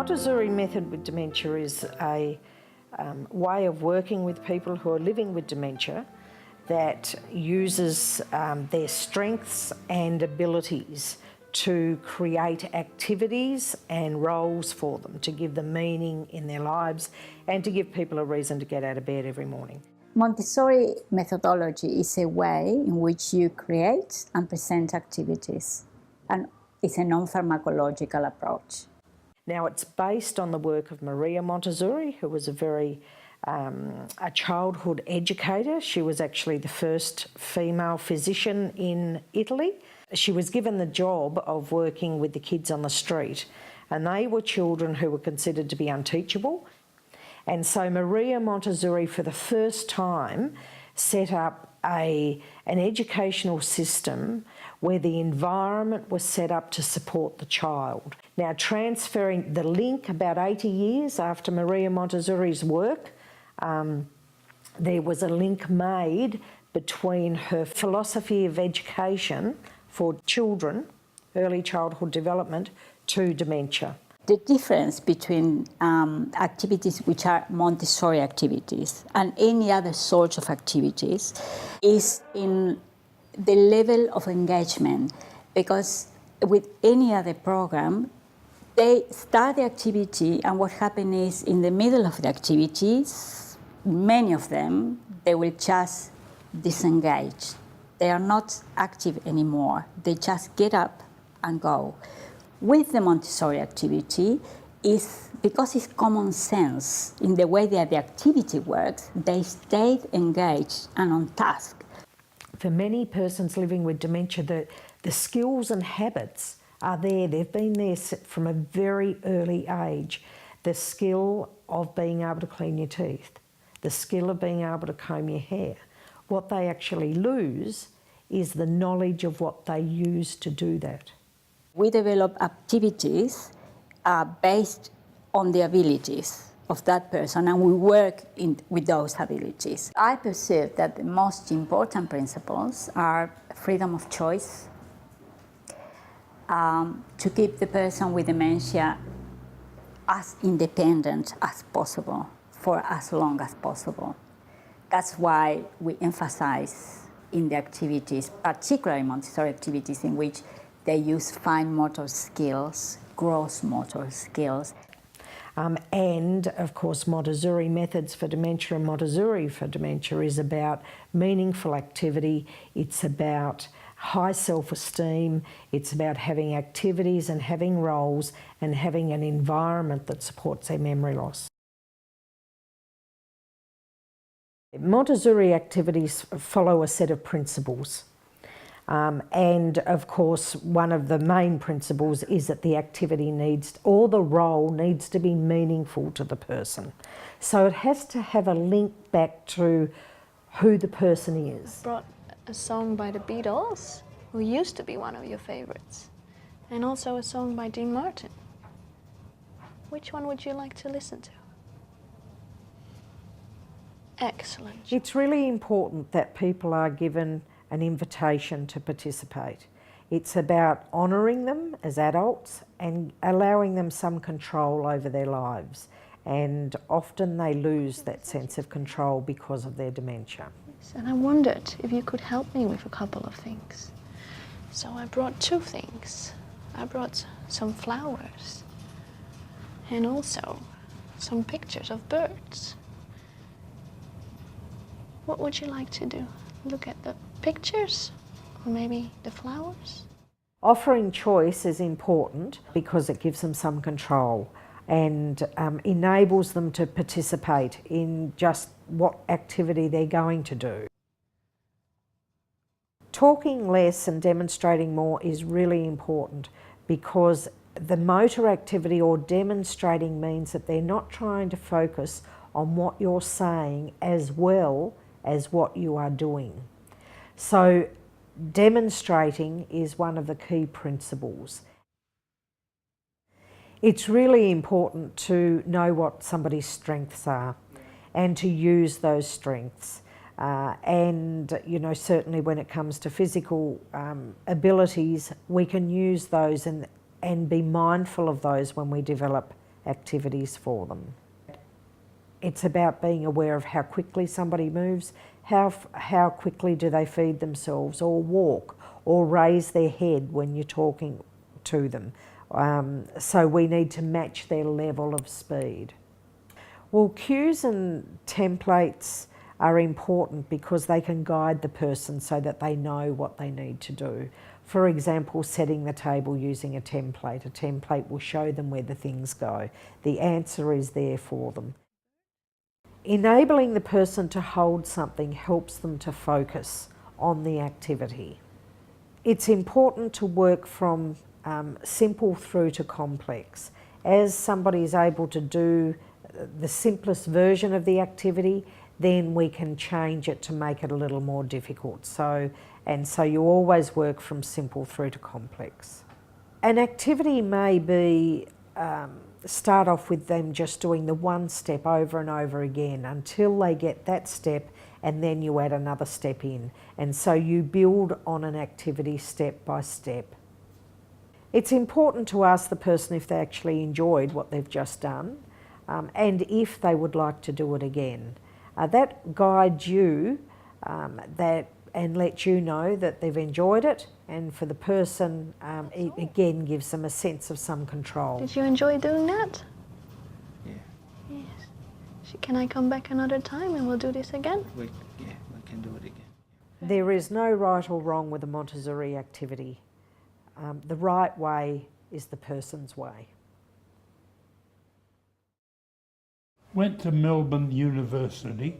Montessori method with dementia is a way of working with people who are living with dementia that uses their strengths and abilities to create activities and roles for them, to give them meaning in their lives and to give people a reason to get out of bed every morning. Montessori methodology is a way in which you create and present activities, and it's a non-pharmacological approach. Now, it's based on the work of Maria Montessori, who was a childhood educator. She was actually the first female physician in Italy. She was given the job of working with the kids on the street, and they were children who were considered to be unteachable. And so Maria Montessori, for the first time, set up an educational system where the environment was set up to support the child. Now, transferring the link about 80 years after Maria Montessori's work, there was a link made between her philosophy of education for children, early childhood development, to dementia. The difference between activities which are Montessori activities and any other sorts of activities is in the level of engagement, because with any other program, they start the activity, and what happens is in the middle of the activities, many of them, they will just disengage. They are not active anymore. They just get up and go. With the Montessori activity, is because it's common sense in the way that the activity works, they stay engaged and on task. For many persons living with dementia, the skills and habits are there. They've been there from a very early age. The skill of being able to clean your teeth, the skill of being able to comb your hair. What they actually lose is the knowledge of what they use to do that. We develop activities based on the abilities of that person, and we work with those abilities. I perceive that the most important principles are freedom of choice, to keep the person with dementia as independent as possible for as long as possible. That's why we emphasize in the activities, particularly Montessori activities, in which they use fine motor skills, gross motor skills. And of course, Montessori methods for dementia and Montessori for dementia is about meaningful activity. It's about high self-esteem. It's about having activities and having roles and having an environment that supports their memory loss. Montessori activities follow a set of principles. And of course, one of the main principles is that the activity or the role needs to be meaningful to the person. So it has to have a link back to who the person is. I brought a song by the Beatles, who used to be one of your favorites, and also a song by Dean Martin. Which one would you like to listen to? Excellent. It's really important that people are given an invitation to participate. It's about honouring them as adults and allowing them some control over their lives. And often they lose that sense of control because of their dementia. Yes, and I wondered if you could help me with a couple of things. So I brought two things. I brought some flowers and also some pictures of birds. What would you like to do? Look at the pictures or maybe the flowers? Offering choice is important because it gives them some control and enables them to participate in just what activity they're going to do. Talking less and demonstrating more is really important because the motor activity or demonstrating means that they're not trying to focus on what you're saying as well as what you are doing. So demonstrating is one of the key principles. It's really important to know what somebody's strengths are and to use those strengths. And you know, certainly when it comes to physical abilities, we can use those and be mindful of those when we develop activities for them. It's about being aware of how quickly somebody moves, how quickly do they feed themselves or walk or raise their head when you're talking to them. So we need to match their level of speed. Well, cues and templates are important because they can guide the person so that they know what they need to do. For example, setting the table using a template. A template will show them where the things go. The answer is there for them. Enabling the person to hold something helps them to focus on the activity. It's important to work from simple through to complex. As somebody is able to do the simplest version of the activity, then we can change it to make it a little more difficult. So you always work from simple through to complex. An activity may be start off with them just doing the one step over and over again until they get that step, and then you add another step in. And so you build on an activity step by step. It's important to ask the person if they actually enjoyed what they've just done, and if they would like to do it again. That guides you and lets you know that they've enjoyed it, and for the person, it again gives them a sense of some control. Did you enjoy doing that? Yeah, Yes. Can I come back another time and we'll do this again? we can do it again. There is no right or wrong with a Montessori activity. The right way is the person's way. Went to Melbourne University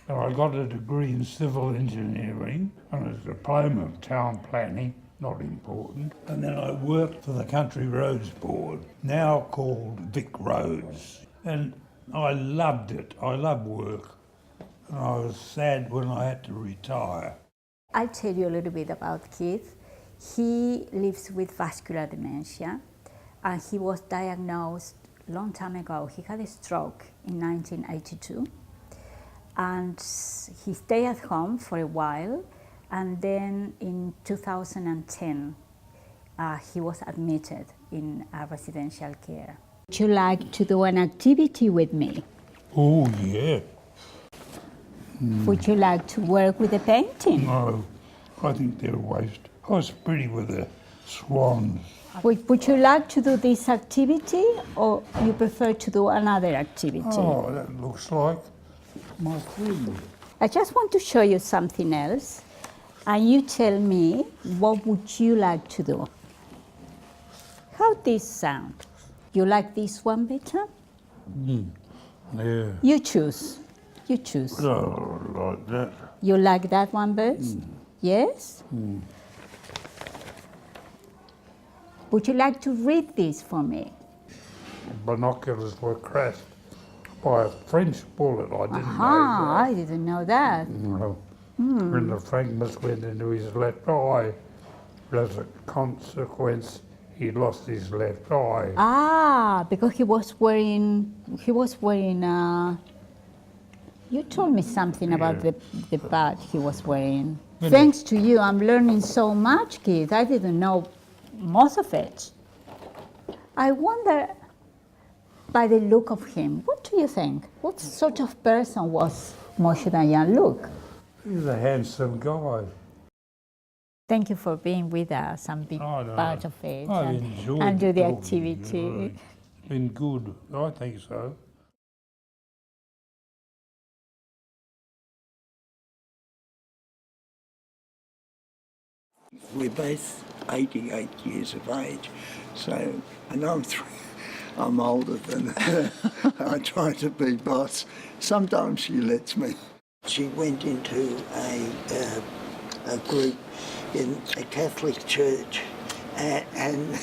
and I got a degree in civil engineering and a diploma of town planning, not important. And then I worked for the Country Roads Board, now called Vic Roads. And I loved it. I love work. And I was sad when I had to retire. I'll tell you a little bit about Keith. He lives with vascular dementia, and he was diagnosed a long time ago. He had a stroke in 1982, and he stayed at home for a while, and then in 2010 he was admitted in residential care. Would you like to do an activity with me? Oh, yeah. Would you like to work with a painting? No, I think they're a waste. I was pretty with the swans. Would you like to do this activity, or you prefer to do another activity? Oh, that looks like my thing. I just want to show you something else, and you tell me what would you like to do. How this sound? You like this one better? Yeah. You choose. You choose. Oh, like that. You like that one best? Yes? Would you like to read this for me? Binoculars were crashed by a French bullet. I didn't Ah, I didn't know that. know that. No. When the fragments went into his left eye, as a consequence, he lost his left eye. Ah, because he was wearing, you told me something about the badge he was wearing. Thanks to you, I'm learning so much, Keith. I didn't know most of it. I wonder, by the look of him, what do you think? What sort of person was Moshe Dayan? Look. He's a handsome guy. Thank you for being with us and being Oh, no, part of it I've enjoyed and do the talking to activity. you. It's been good. I think so. We're both 88 years of age, so, and I'm older than her. I try to be boss. Sometimes she lets me. She went into a group in a Catholic church, and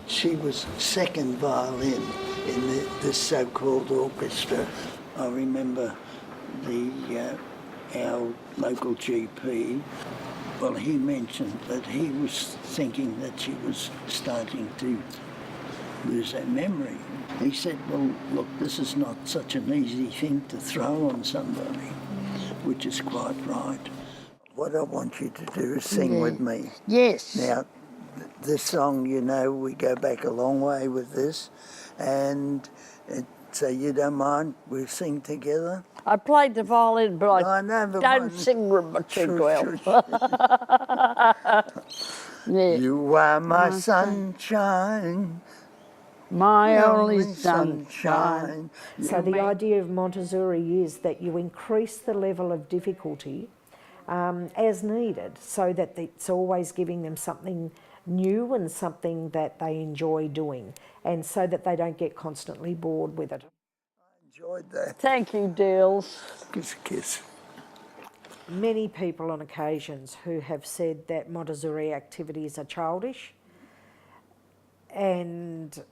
she was second violin in this so-called orchestra. I remember our local GP, well, he mentioned that he was thinking that she was starting to lose her memory. He said, well, look, this is not such an easy thing to throw on somebody, which is quite right. What I want you to do is sing with me. Yes. Now, This song, you know, we go back a long way with this, and so you don't mind, we sing together. I played the violin, but I know, but don't mine- sing too well. Yeah. You are my sunshine, My only sunshine. So the idea of Montessori is that you increase the level of difficulty as needed, so that it's always giving them something new and something that they enjoy doing, and so that they don't get constantly bored with it. enjoyed that. Thank you, Deals. Kiss, kiss. Many people on occasions who have said that Montessori activities are childish, and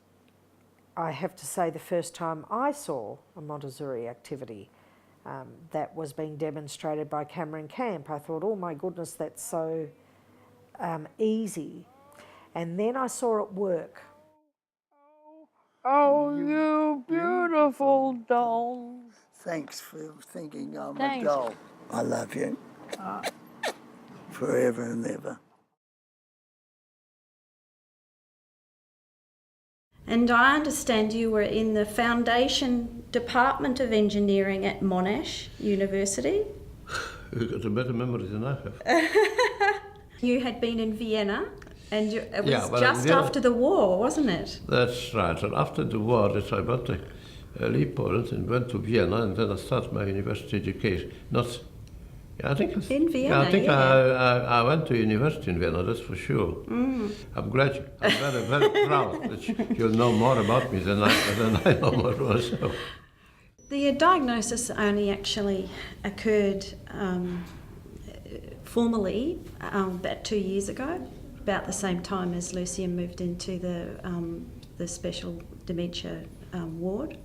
I have to say the first time I saw a Montessori activity that was being demonstrated by Cameron Camp, I thought, oh my goodness, that's so easy. And then I saw it work. Oh, you beautiful doll. Thanks for thinking I'm a Thanks. doll. I love you. Forever and ever. And I understand you were in the Foundation Department of Engineering at Monash University. You've got a better memory than I have. You had been in Vienna, and it was Yeah, well, just Vienna- after the war, wasn't it? That's right. And after the war, I went to leave Poland and went to Vienna, and then I started my university education. Not, yeah, I think it's, In Vienna, I think yeah. I went to university in Vienna. That's for sure. I'm glad. I'm very very proud that you'll know more about me than I know about myself. The diagnosis only actually occurred formally about 2 years ago, about the same time as Lucian moved into the special dementia ward.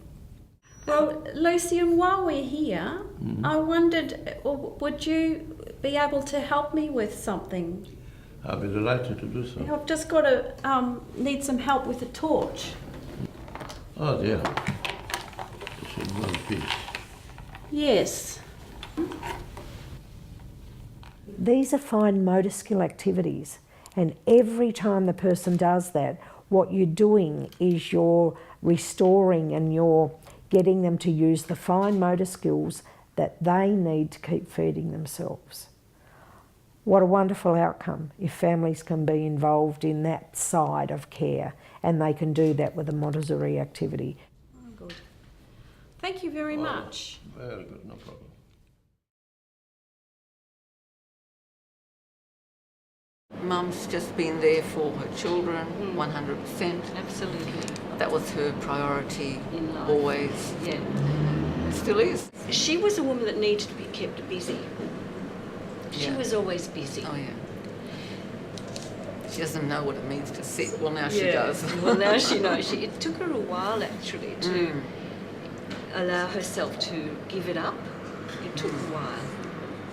Well, Lucian, while we're here, I wondered, would you be able to help me with something? I'll be delighted to do so. I've just got to need some help with a torch. Oh dear. It's in one piece. Yes. These are fine motor skill activities, and every time the person does that, what you're doing is you're restoring and you're getting them to use the fine motor skills that they need to keep feeding themselves. What a wonderful outcome if families can be involved in that side of care, and they can do that with a Montessori activity. Oh, good. Thank you very much. Very good, no problem. Mum's just been there for her children, 100%. Absolutely. That was her priority In life. always. Yeah. It still is. She was a woman that needed to be kept busy. She Yeah. was always busy. Oh, yeah. She doesn't know what it means to sit. Well, now she does. Well, now she knows. It took her a while actually to allow herself to give it up. It took a while.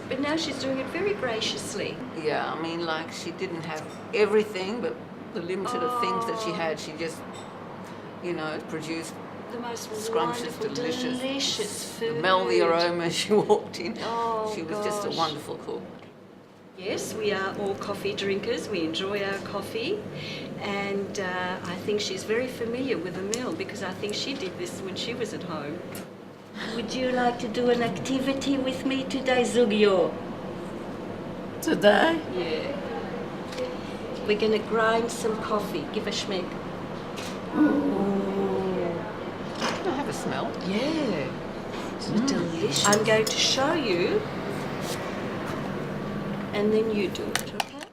But now she's doing it very graciously. Yeah, I mean, like, she didn't have everything, but the limited of things that she had, she just, you know, produced The most scrumptious, wonderful, delicious food. Smell the aroma as she walked in. Oh, She was just a gosh. wonderful cook. Yes, we are all coffee drinkers. We enjoy our coffee. And I think she's very familiar with the mill because I think she did this when she was at home. Would you like to do an activity with me today, Zugyo? Today? Yeah. We're going to grind some coffee. Give a schmeck. I have a smell. Yeah. It's delicious. I'm going to show you, and then you do it, okay?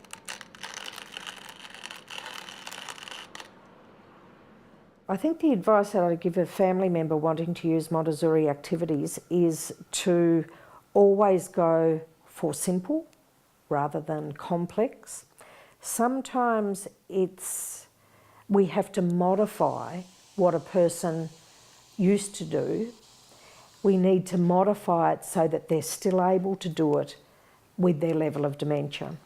I think the advice that I'd give a family member wanting to use Montessori activities is to always go for simple rather than complex. Sometimes we have to modify what a person used to do. We need to modify it so that they're still able to do it with their level of dementia.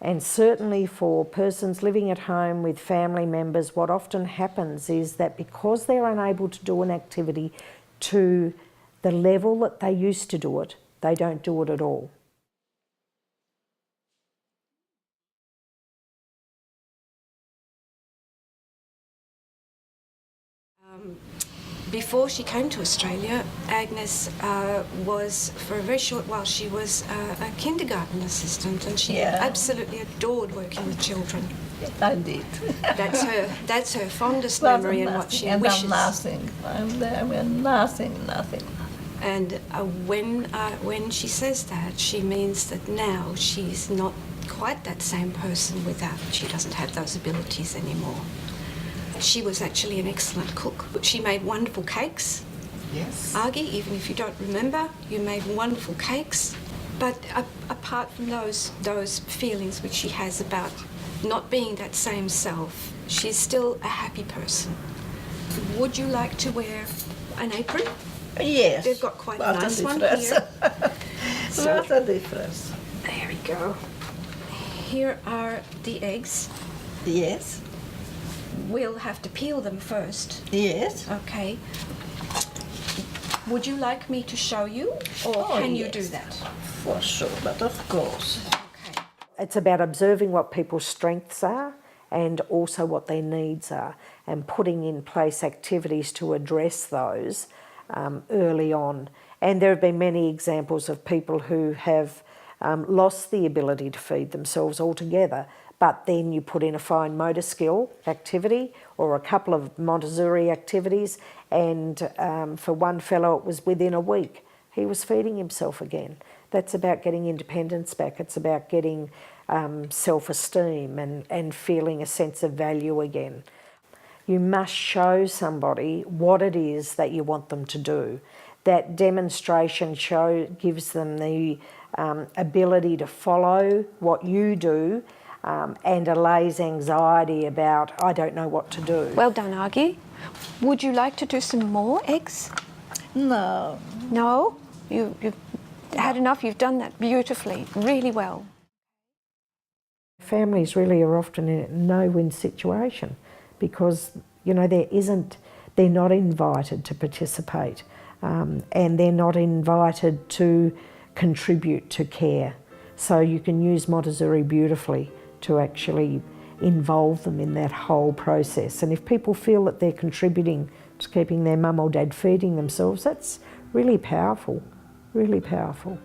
And certainly for persons living at home with family members, what often happens is that because they're unable to do an activity to the level that they used to do it, they don't do it at all. Before she came to Australia, Agnes was, for a very short while, she was a kindergarten assistant, and she absolutely adored working with children. I did. That's her fondest memory and what she wishes. And nothing. I'm there with nothing. And when she says that, she means that now she's not quite that same person without, she doesn't have those abilities anymore. She was actually an excellent cook. She made wonderful cakes. Yes. Argie, even if you don't remember, you made wonderful cakes. But apart from those feelings which she has about not being that same self, she's still a happy person. Would you like to wear an apron? Yes. They've got quite a nice one here. What a difference. There we go. Here are the eggs. Yes. We'll have to peel them first. Yes. Okay. Would you like me to show you, or can you do that? For sure, but of course. Okay. It's about observing what people's strengths are and also what their needs are, and putting in place activities to address those early on. And there have been many examples of people who have lost the ability to feed themselves altogether, but then you put in a fine motor skill activity or a couple of Montessori activities, and for one fellow it was within a week he was feeding himself again. That's about getting independence back. It's about getting self-esteem and feeling a sense of value again. You must show somebody what it is that you want them to do. That demonstration gives them the ability to follow what you do, and allays anxiety about, I don't know what to do. Well done, Argie. Would you like to do some more eggs? No. No? You've had enough? You've done that beautifully, really well. Families really are often in a no-win situation because, you know, they're not invited to participate, and they're not invited to contribute to care. So you can use Montessori beautifully to actually involve them in that whole process. And if people feel that they're contributing to keeping their mum or dad feeding themselves, that's really powerful, really powerful.